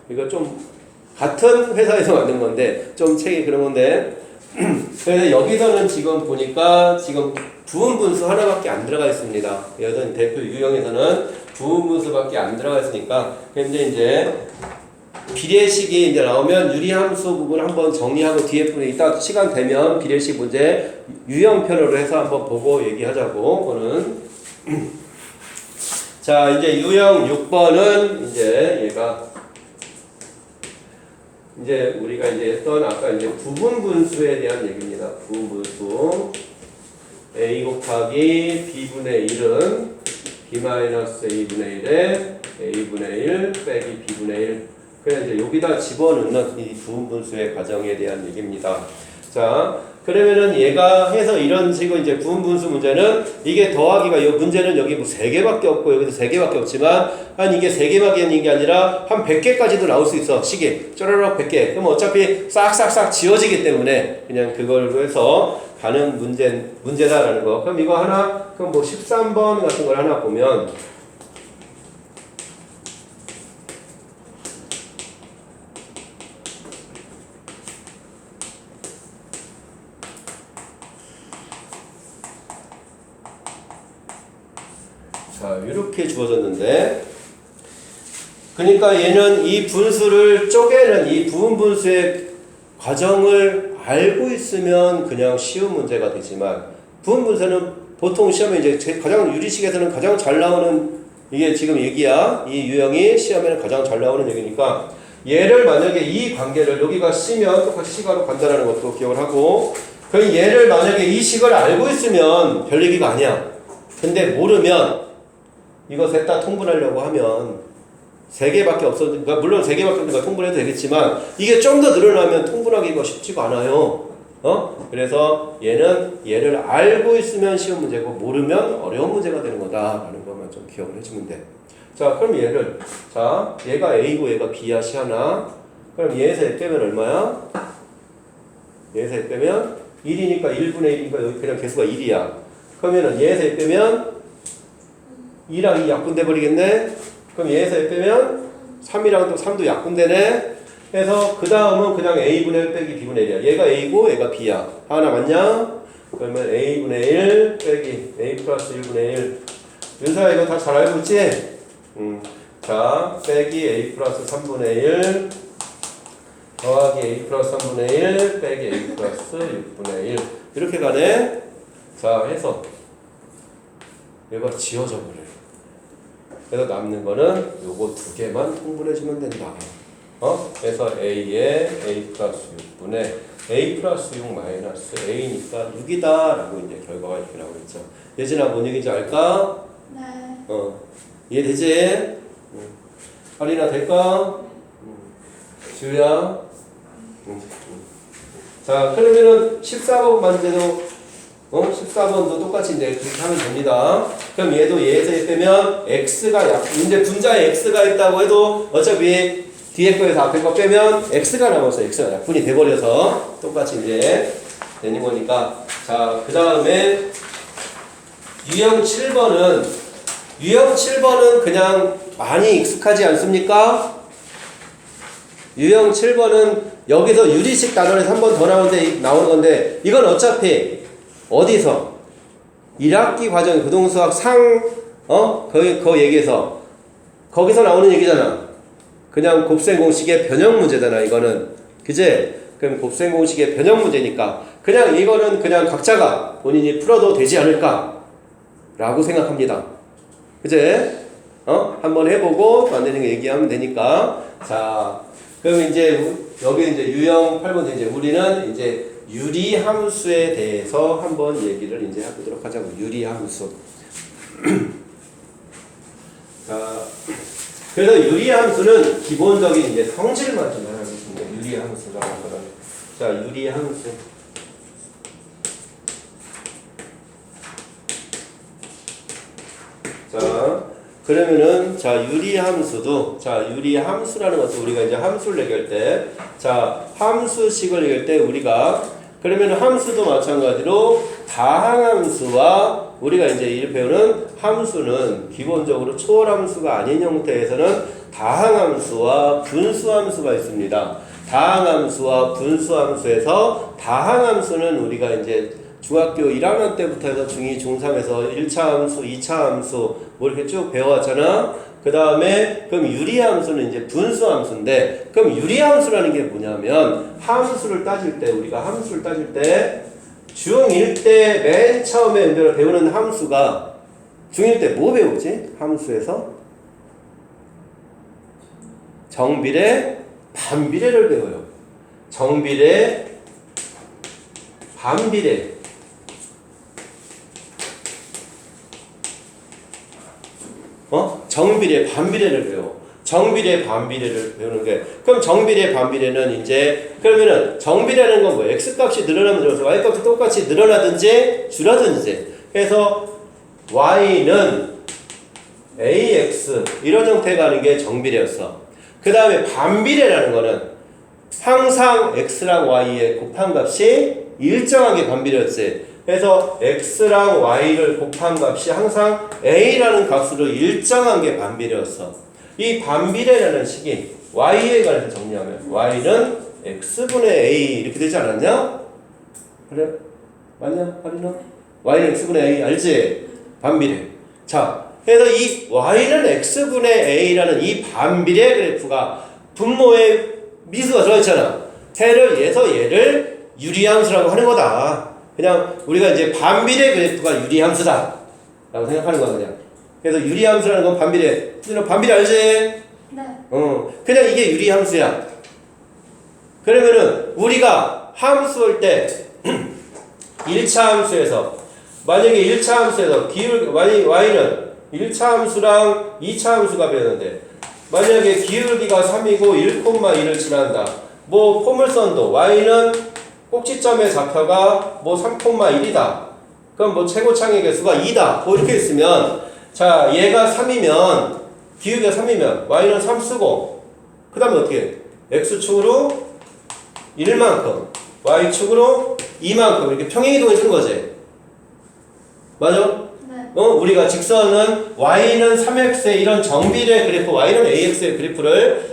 S1: 이거 좀 같은 회사에서 만든 건데 좀 책이 그런 건데 그래서 여기서는 지금 보니까 지금 부분분수 하나밖에 안 들어가 있습니다. 여기서 대표 유형에서는 부분분수밖에 안 들어가 있으니까 근데 이제 비례식이 이제 나오면 유리함수 부분 한번 정리하고 뒤에 부분 이따 시간 되면 비례식 문제 유형편으로 해서 한번 보고 얘기하자고. 그거는 자 이제 유형 6번은 이제 얘가 이제 우리가 이제 했던 아까 이제 부분 분수에 대한 얘기입니다. 부분 분수 a 곱하기 b분의 1은 b-a분의 1에 a분의 1 빼기 b분의 1. 그냥 이제 여기다 집어넣는 이 부분 분수의 과정에 대한 얘기입니다. 자, 그러면은 얘가 해서 이런 식으로 이제 부분 분수 문제는 이게 더하기가 이 문제는 여기 뭐 3개밖에 없고 여기도 3개밖에 없지만 한 이게 3개밖에 있는 게 아니라 한 100개까지도 나올 수 있어. 식이 쪼르륵 100개. 그럼 어차피 싹싹싹 지워지기 때문에 그냥 그걸로 해서 가는 문제다라는 거. 그럼 이거 하나 그럼 뭐 13번 같은 걸 하나 보면 자, 이렇게 주어졌는데 그러니까 얘는 이 분수를 쪼개는 이 부분 분수의 과정을 알고 있으면 그냥 쉬운 문제가 되지만 부분 분수는 보통 시험에 이제 가장 유리식에서는 가장 잘 나오는 이게 지금 얘기야. 이 유형이 시험에는 가장 잘 나오는 얘기니까 얘를 만약에 이 관계를 여기가 C면 똑같이 C가로 간다는 것도 기억을 하고 그 얘를 만약에 이 식을 알고 있으면 별 얘기가 아니야. 근데 모르면 이거 셋 다 통분하려고 하면 3개밖에 없었으니까 물론 3개밖에 없으니까 통분해도 되겠지만 이게 좀 더 늘어나면 통분하기가 쉽지가 않아요. 그래서 얘를 알고 있으면 쉬운 문제고 모르면 어려운 문제가 되는 거다라는 것만 좀 기억을 해주면 돼. 자, 그럼 얘를 자 얘가 A고 얘가 B야 시하나? 그럼 얘에서 얘 빼면 얼마야? 얘에서 얘 빼면 1이니까 1분의 1이니까 여기 그냥 개수가 1이야. 그러면은 얘에서 얘 빼면 2랑 2 약분돼 버리겠네. 그럼 얘에서 얘 빼면 3이랑 또 3도 약분되네. 그래서 그 다음은 그냥 a분의 1 빼기 b분의 1이야. 얘가 a고 얘가 b야. 하나 맞냐? 그러면 a분의 1 빼기 a 플러스 1분의 1. 윤서야 이거 다 잘 알고 있지? 자 빼기 a 플러스 3분의 1 더하기 a 플러스 3분의 1 빼기 a 플러스 6분의 1 이렇게 가네. 자 해서 얘가 지워져 버려요. 그래서 남는 거는 요거 2개만 통분해주면 된다. 그래서 A에 A 플러스 6분의 A 플러스 6 마이너스 A니까 6이다 라고 이제 결과가 이렇게 나오고 있죠. 예진아 뭔 얘기인지 알까?
S2: 네.
S1: 이해되지? 할인아 될까? 지우야? 자 그러면은 14번 만제도 14번도 똑같이 이제 그렇게 하면 됩니다. 그럼 얘도 얘에서 얘 빼면 x가 이제 분자에 x가 있다고 해도 어차피 뒤에 거에서 앞에 거 빼면 x가 남아서 x가 약분이 돼버려서 똑같이 이제 되는 거니까. 자, 그 다음에 유형 7번은 그냥 많이 익숙하지 않습니까? 유형 7번은 여기서 유리식 단원에서 한 번 더 나오는 건데 이건 어차피 어디서? 1학기 과정 부동수학 그 얘기에서 거기서 나오는 얘기잖아. 그냥 곱셈 공식의 변형 문제잖아 이거는. 그제? 그럼 곱셈 공식의 변형 문제니까 그냥 이거는 그냥 각자가 본인이 풀어도 되지 않을까 라고 생각합니다. 그제? 한번 해보고 안 되는 거 얘기하면 되니까. 자 그럼 이제 여기 이제 유형 8번 이제 우리는 이제 유리함수에 대해서 한번 얘기를 이제 해보도록 하자고. 유리함수. 자, 그래서 유리함수는 기본적인 이제 성질만 좀 알아보겠습니다. 유리함수라고 하거든. 자, 유리함수. 자, 그러면은 자 유리함수도 유리함수라는 것도 우리가 이제 함수를 얘기할 때 함수식을 얘기할 때 우리가 그러면 함수도 마찬가지로 다항함수와 우리가 이제 이렇게 배우는 함수는 기본적으로 초월함수가 아닌 형태에서는 다항함수와 분수함수가 있습니다. 다항함수와 분수함수에서 다항함수는 우리가 이제 중학교 1학년 때부터 해서 중2, 중3에서 1차 함수, 2차 함수 뭐 이렇게 쭉 배워왔잖아. 그 다음에 그럼 유리함수는 이제 분수함수인데 그럼 유리함수라는 게 뭐냐면 함수를 따질 때 우리가 함수를 따질 때 중1 때 맨 처음에 배우는 함수가 중1 때 뭐 배우지? 함수에서 정비례 반비례를 배워요. 정비례 반비례 정비례 반비례를 배워. 정비례 반비례를 배우는 게 그럼 정비례 반비례는 이제 그러면은 정비례라는 건 뭐 x 값이 늘어나면 늘어서 y 값이 똑같이 늘어나든지 줄어든지 그래서 y는 ax 이런 형태가 하는 게 정비례였어. 그 다음에 반비례라는 거는 항상 x랑 y의 곱한 값이 일정하게 반비례였지. 그래서 x랑 y를 곱한 값이 항상 a라는 값으로 일정하게 반비례였어. 이 반비례라는 식이 y에 관해서 정리하면 y는 x분의 a 이렇게 되지 않았냐? 그래? 맞냐? 하리나? y는 x분의 a 알지? 반비례. 자, 그래서 이 y는 x분의 a라는 이 반비례 그래프가 분모에 미수가 들어있잖아. 얘를 유리함수라고 하는 거다. 그냥 우리가 이제 반비례 그래프가 유리함수다 라고 생각하는 거야 그냥. 그래서 유리함수라는 건 반비례. 반비례 알지?
S2: 네.
S1: 그냥 이게 유리함수야. 그러면은 우리가 함수할 때 1차 함수에서 만약에 1차 함수에서 y는 1차 함수랑 2차 함수가 배웠는데 만약에 기울기가 3이고 1,1을 지난다. 뭐 포물선도 y는 꼭지점의 좌표가 뭐 3,1이다. 그럼 뭐 최고창의 개수가 2다. 뭐 이렇게 있으면 자 얘가 3이면 기울기가 3이면 y는 3 쓰고 그 다음에 어떻게 x축으로 1만큼 y축으로 2만큼 이렇게 평행이동해 주는 거지. 맞아?
S2: 네.
S1: 우리가 직선은 y는 3x의 이런 정비례 그래프 y는 ax의 그래프를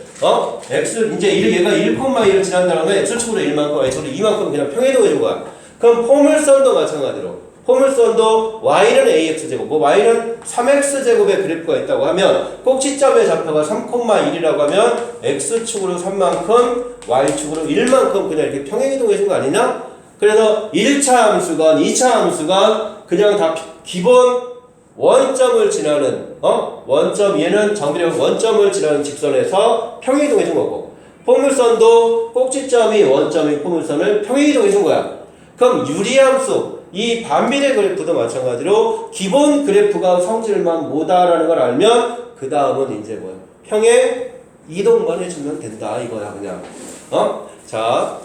S1: x 이제 얘가 1,1을 지난다는 건 x축으로 1만큼 y축으로 2만큼 그냥 평행이동해 준 거야. 그럼 포물선도 마찬가지로 포물선도 y는 ax제곱 뭐 y는 3x제곱의 그래프가 있다고 하면 꼭지점의 좌표가 3,1이라고 하면 x축으로 3만큼 y축으로 1만큼 그냥 이렇게 평행이동해 준 거 아니냐? 그래서 1차 함수건 2차 함수건 그냥 다 기본 원점을 지나는 원점 얘는 정비례 원점을 지나는 직선에서 평행이동해 준 거고 포물선도 꼭지점이 원점인 포물선을 평행이동해 준 거야. 그럼 유리함수 이 반비례 그래프도 마찬가지로 기본 그래프가 성질만 뭐다라는 걸 알면 그 다음은 이제 뭐야 평행 이동만 해주면 된다 이거야 그냥. 자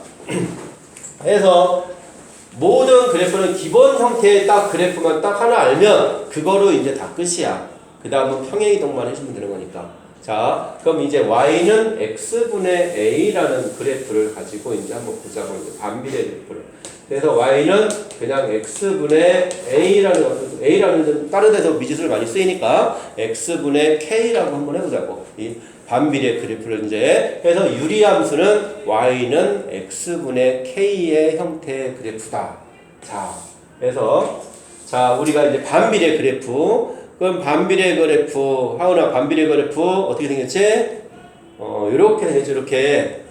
S1: 해서 모든 그래프는 기본 형태의 딱 그래프만 딱 하나 알면 그거로 이제 다 끝이야. 그 다음은 평행이동만 해주면 되는 거니까. 자, 그럼 이제 y는 x분의 a라는 그래프를 가지고 이제 한번 보자고 이제 반비례 그래프를. 그래서 y는 그냥 x분의 a라는 다른 데서 미지수를 많이 쓰이니까 x분의 k라고 한번 해보자고. 이 반비례 그래프를 이제 해서 유리함수는 y는 x분의 k의 형태의 그래프다. 자, 그래서 자 우리가 이제 반비례 그래프 그럼 반비례 그래프 하우나 반비례 그래프 어떻게 생겼지? 이렇게 생겼지. 이렇게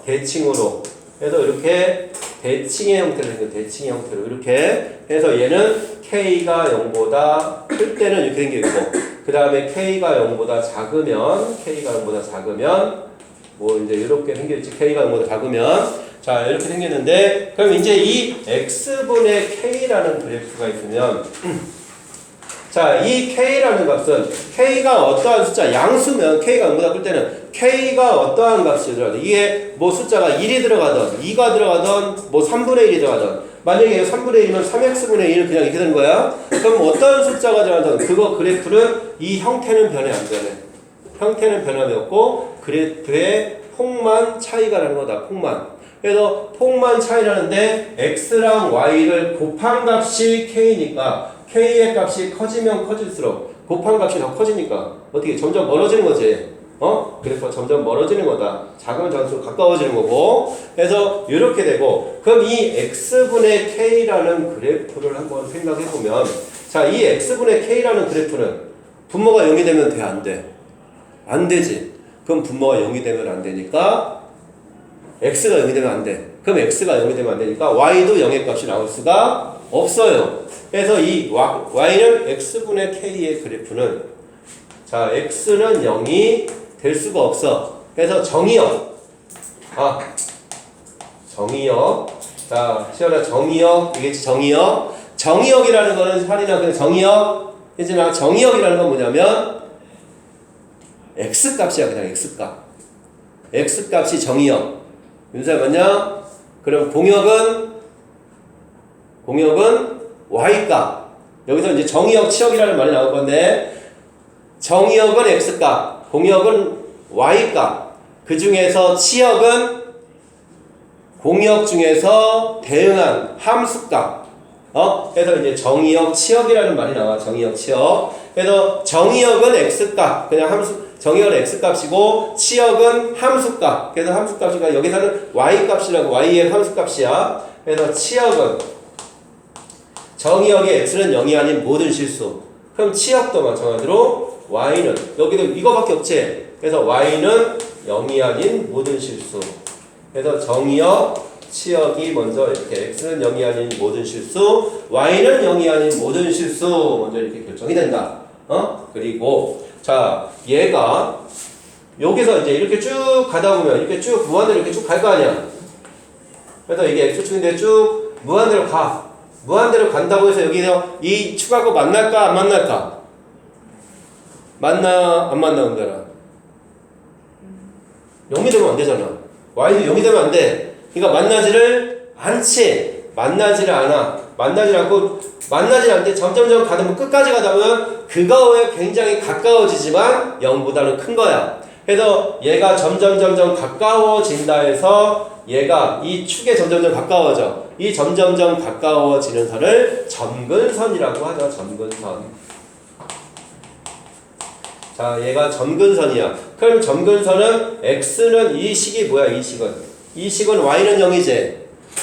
S1: 대칭으로 해서 이렇게 대칭의 형태로 생겨. 대칭의 형태로 이렇게 해서 얘는 k가 0보다 클 때는 이렇게 생겨 있고 그 다음에 k가 0보다 작으면 뭐 이제 이렇게 생겼지. k가 0보다 작으면 자 이렇게 생겼는데 그럼 이제 이 x분의 k라는 그래프가 있으면 자 이 k라는 값은 k가 어떠한 숫자 양수면 k가 0보다 클 때는 k가 어떠한 값이 들어가든 이게 뭐 숫자가 1이 들어가든 2가 들어가든 뭐 3분의 1이 들어가든 만약에 3분의 1이면 3x분의 1은 그냥 이렇게 되는 거야. 그럼 어떤 숫자가 들어가든 그거 그래프는 이 형태는 변해 안 변해. 형태는 변함이 없고 그래프의 폭만 차이가 나는 거다. 폭만. 그래서 폭만 차이 나는데 x랑 y를 곱한 값이 k니까 k의 값이 커지면 커질수록 곱한 값이 더 커지니까 어떻게 점점 멀어지는 거지. 그래프가 점점 멀어지는 거다. 작으면 작을수록 가까워지는 거고. 그래서 이렇게 되고 그럼 이 x분의 k라는 그래프를 한번 생각해 보면 자, 이 x분의 k라는 그래프는 분모가 0이 되면 돼, 안 돼? 안 되지. 그럼 분모가 0이 되면 안 되니까 x가 0이 되면 안 돼. 그럼 x가 0이 되면 안 되니까 y도 0의 값이 나올 수가 없어요. 그래서 이 y는 x분의 k의 그래프는 자 x는 0이 될 수가 없어. 그래서 정의역 정의역 자 시연아 정의역 이겠지 정의역이라는 거는 할인아 그냥 정의역 혜진아 정의역이라는 건 뭐냐면 x값이야 그냥 x값 x값이 정의역 윤서야 맞냐? 그럼 공역은 y값 여기서 이제 정의역 치역이라는 말이 나올 건데 정의역은 x값 공역은 y값 그 중에서 치역은 공역 중에서 대응한 함수값 그래서 이제 정의역 치역이라는 말이 나와 정의역 치역 그래서 정의역은 x값 그냥 함수 정의역은 x값이고 치역은 함수값 그래서 함수값이니까 여기서는 y값이라고 y의 함수값이야 그래서 치역은 정의역의 x는 0이 아닌 모든 실수 그럼 치역도 마찬가지로 y는 여기도 이거밖에 없지 그래서 y는 0이 아닌 모든 실수 그래서 정의역 치역이 먼저 이렇게 x는 0이 아닌 모든 실수 y는 0이 아닌 모든 실수 먼저 이렇게 결정이 된다 그리고 자 얘가 여기서 이제 이렇게 쭉 가다 보면 이렇게 쭉 무한대로 이렇게 쭉 갈 거 아니야 그래서 이게 x축인데 쭉 무한대로 간다고 해서 여기서 이 축하고 만날까 안 만날까 만나 안 만나 은별아 0이 되면 안 되잖아 y도 0이 되면 안 돼 그러니까 만나지를 않아 만나질 않고 만나질 않는데 점점점 가다 보면 끝까지 가다 보면 그거에 굉장히 가까워지지만 0보다는 큰 거야 그래서 얘가 점점점점 가까워진다 해서 얘가 이 축에 점점점 가까워져 이 점점점 가까워지는 선을 점근선이라고 하죠 점근선 자 얘가 점근선이야 그럼 점근선은 x는 이 식이 뭐야 이 식은 y는 0이지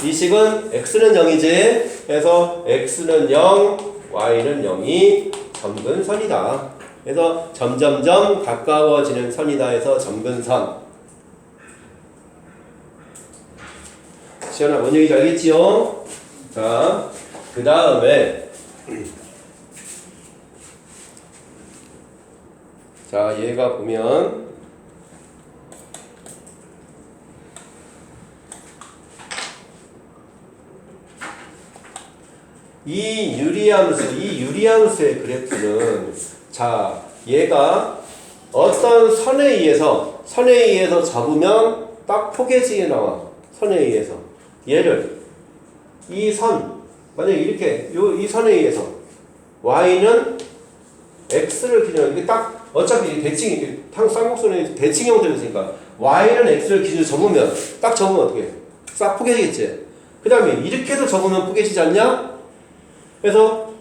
S1: 이 식은 x는 0이지 그래서 x는 0 y는 0이 점근선이다 그래서 점점점 가까워지는 선이다 해서 점근선 시연아 뭔 얘기인지 알겠지요? 자 그 다음에 자 얘가 보면 이 유리함수의 그래프는 자 얘가 어떤 선에 의해서 잡으면 딱 포개지게 나와 선에 의해서 얘를 이 선 만약에 이렇게 이 선에 의해서 y는 x를 기준으로 이게 딱 어차피 대칭이 쌍곡선에 대칭 형태로 있으니까 y는 x를 기준으로 접으면 어떻게 해? 싹 포개지겠지 그 다음에 이렇게도 접으면 포개지지 않냐? 그래서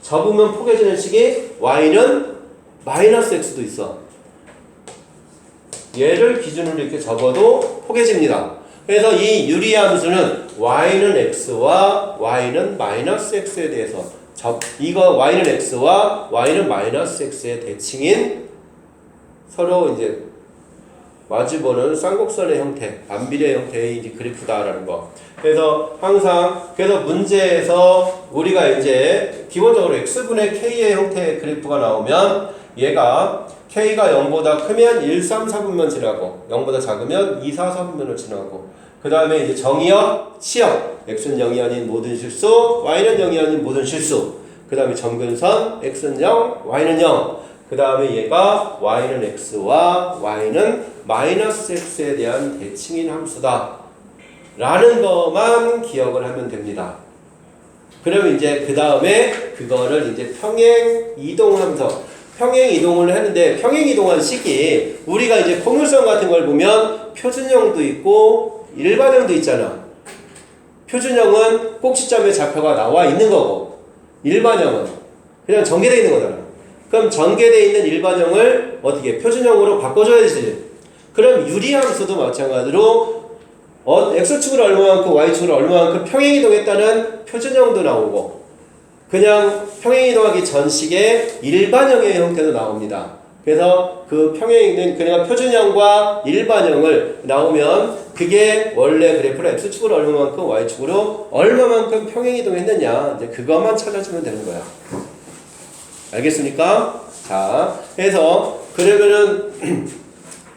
S1: 접으면 포개지는 식이 y는 마이너스 x도 있어. 얘를 기준으로 이렇게 접어도 포개집니다. 그래서 이 유리함수는 y는 x와 y는 마이너스 x에 대해서 이거 y는 x와 y는 마이너스 x의 대칭인 서로 이제 마주보는 쌍곡선의 형태, 반비례 형태의 이제 그래프다라는 거. 그래서 항상 문제에서 우리가 이제 기본적으로 x분의 k의 형태의 그래프가 나오면 얘가 k가 0보다 크면 1, 3, 4분면 지나고 0보다 작으면 2, 4, 4분면을 지나고 그 다음에 이제 정의역, 치역 x는 0이 아닌 모든 실수, y는 0이 아닌 모든 실수 그 다음에 점근선 x는 0, y는 0 그 다음에 얘가 y는 x와 y는 마이너스 x에 대한 대칭인 함수다 라는 것만 기억을 하면 됩니다. 그러면 이제 그 다음에 그거를 이제 평행 이동하면서 평행 이동을 했는데 평행 이동한 식이 우리가 이제 포물선 같은 걸 보면 표준형도 있고 일반형도 있잖아. 표준형은 꼭지점의 좌표가 나와 있는 거고 일반형은 그냥 전개되어 있는 거잖아. 그럼 전개되어 있는 일반형을 어떻게 표준형으로 바꿔줘야지. 그럼 유리함수도 마찬가지로 x축으로 얼마만큼 y축으로 얼마만큼 평행이동했다는 표준형도 나오고 그냥 평행이동하기 전식의 일반형의 형태도 나옵니다. 그래서 그 평행에 있는 그러니까 표준형과 일반형을 나오면 그게 원래 그래프를 x축으로 얼마만큼 y축으로 얼마만큼 평행이동했느냐 이제 그것만 찾아주면 되는 거야. 알겠습니까? 자, 그래서 그러면은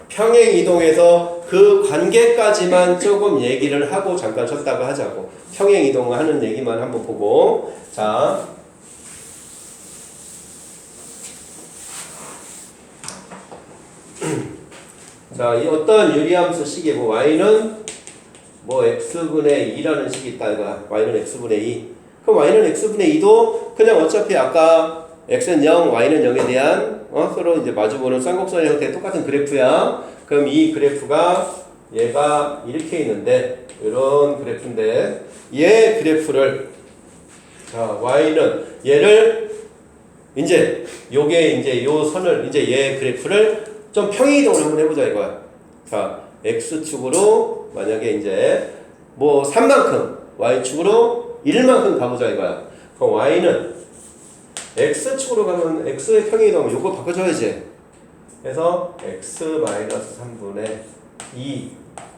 S1: 평행이동에서 그 관계까지만 조금 얘기를 하고 잠깐 쉬었다가 하자고. 평행이동을 하는 얘기만 한번 보고. 자, 자, 이 어떤 유리함수 식이 뭐 y는 뭐 x분의 2라는 식이 있다 이거야. y는 x분의 2. 그럼 y는 x분의 2도 그냥 어차피 아까 x는 0, y는 0에 대한 서로 이제 마주보는 쌍곡선 형태의 똑같은 그래프야. 그럼 이 그래프가 얘가 이렇게 있는데 이런 그래프인데 얘 그래프를 자 y는 얘를 이제 요게 이제 요 선을 이제 얘 그래프를 좀 평행이동을 한번 해보자 이거야. 자 x축으로 만약에 이제 뭐 3만큼 y축으로 1만큼 가보자 이거야. 그럼 y는 x축으로 가면 x의 평행이동 요거 바꿔줘야지. 그래서 x-3분의 2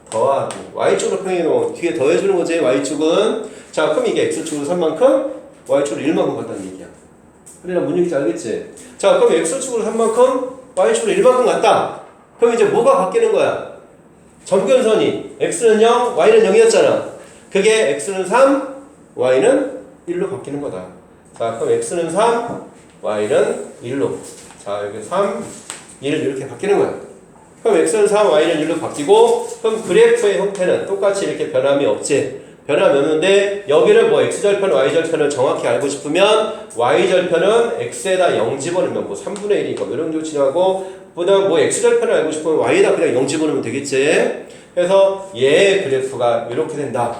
S1: 더하기 y축으로 평행이동 뒤에 더해주는 거지 y축은. 자 그럼 이게 x축으로 3만큼 y축으로 1만큼 갔다는 얘기야. 그러나 뭔 얘기인지 알겠지? 자 그럼 x축으로 3만큼 y축으로 1만큼 갔다. 그럼 이제 뭐가 바뀌는 거야? 점근선이 x는 0, y는 0이었잖아. 그게 x는 3, y는 1로 바뀌는 거다. 자 그럼 x는 3, y는 1로. 자 여기 3, 1 이렇게 바뀌는 거야. 그럼 x는 3, y는 1로 바뀌고 그럼 그래프의 형태는 똑같이 이렇게 변함이 없지. 변함이 없는데 여기를 뭐 x절편, y절편을 정확히 알고 싶으면 y절편은 x에다 0 집어넣으면 뭐 3분의 1이니까 이런 식으로 진행하고 그다음 뭐 x절편을 알고 싶으면 y에다 그냥 0 집어넣으면 되겠지. 그래서 얘 그래프가 이렇게 된다.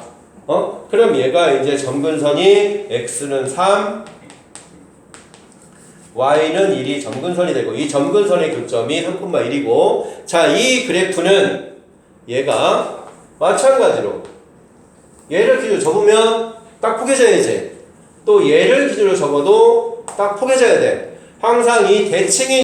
S1: 그럼 얘가 이제 점근선이 x는 3, y는 1이 점근선이 되고 이 점근선의 교점이 3,1이고 자, 이 그래프는 얘가 마찬가지로 얘를 기준으로 접으면 딱 포개져야지. 또 얘를 기준으로 접어도 딱 포개져야 돼. 항상 이 대칭이